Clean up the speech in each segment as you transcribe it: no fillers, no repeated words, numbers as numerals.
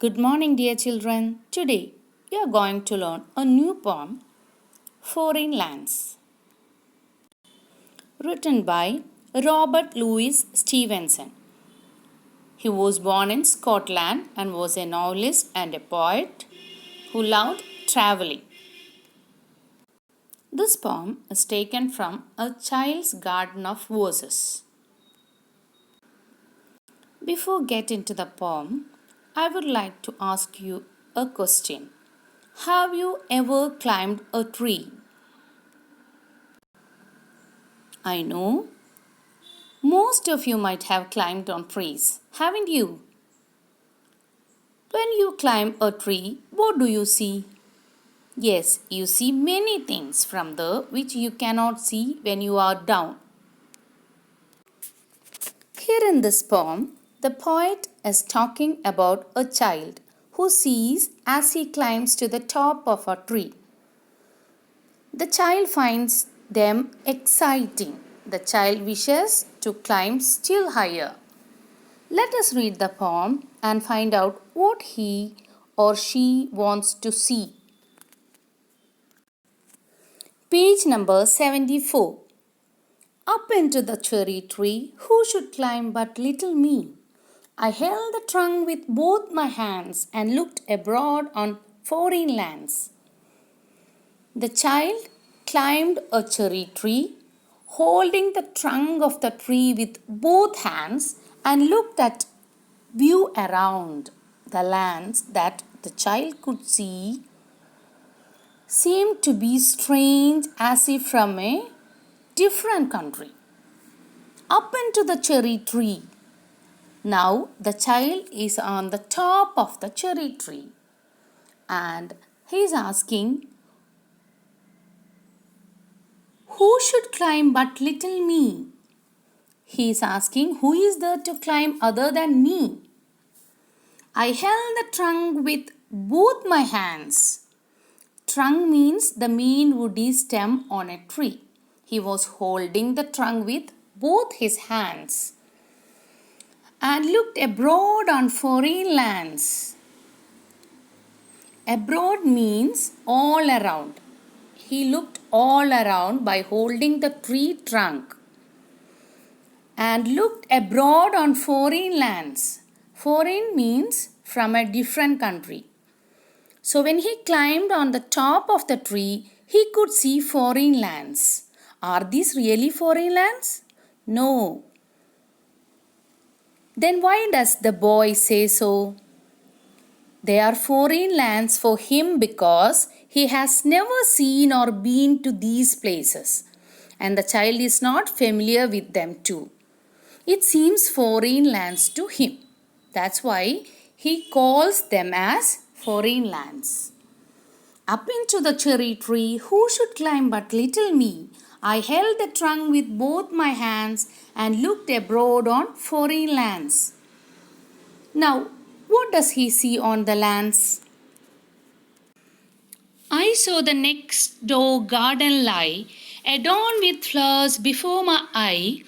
Good morning, dear children. Today we are going to learn a new poem, Foreign Lands, written by Robert Louis Stevenson. He was born in Scotland and was a novelist and a poet who loved traveling. This poem is taken from A Child's Garden of Verses. Before getting to the poem, I would like to ask you a question. Have you ever climbed a tree? I know most of you might have climbed on trees, haven't you? When you climb a tree, what do you see? Yes, you see many things from there which you cannot see when you are down. Here in this poem, the poet is talking about a child who sees as he climbs to the top of a tree. The child finds them exciting. The child wishes to climb still higher. Let us read the poem and find out what he or she wants to see. Page number 74. Up into the cherry tree, who should climb but little me? I held the trunk with both my hands and looked abroad on foreign lands. The child climbed a cherry tree, holding the trunk of the tree with both hands and looked at view around. The lands that the child could see seemed to be strange as if from a different country. Up into the cherry tree. Now the child is on the top of the cherry tree and he is asking, who should climb but little me? He is asking, who is there to climb other than me? I held the trunk with both my hands. Trunk means the main woody stem on a tree. He was holding the trunk with both his hands and looked abroad on foreign lands. Abroad means all around. He looked all around by holding the tree trunk and looked abroad on foreign lands. Foreign means from a different country. So when he climbed on the top of the tree, he could see foreign lands. Are these really foreign lands? No. Then why does the boy say so? They are foreign lands for him because he has never seen or been to these places, and the child is not familiar with them too. It seems foreign lands to him. That's why he calls them as foreign lands. Up into the cherry tree, who should climb but little me? I held the trunk with both my hands and looked abroad on foreign lands. Now, what does he see on the lands? I saw the next door garden lie, adorned with flowers before my eye,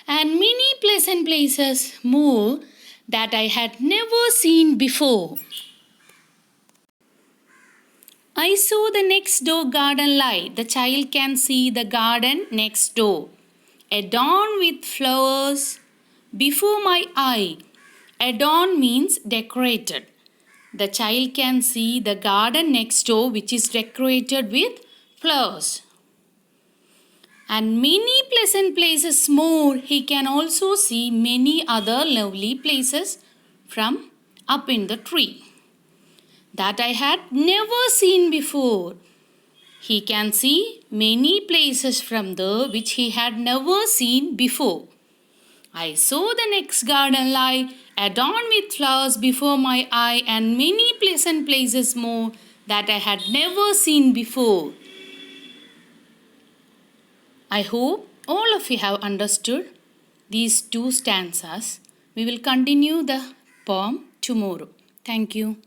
and many pleasant places more that I had never seen before. I saw the next door garden lie. The child can see the garden next door, adorned with flowers before my eye. Adorn means decorated. The child can see the garden next door which is decorated with flowers. And many pleasant places more. He can also see many other lovely places from up in the tree that I had never seen before. He can see many places from there which he had never seen before. I saw the next garden lie, adorned with flowers before my eye, and many pleasant places more that I had never seen before. I hope all of you have understood these two stanzas. We will continue the poem tomorrow. Thank you.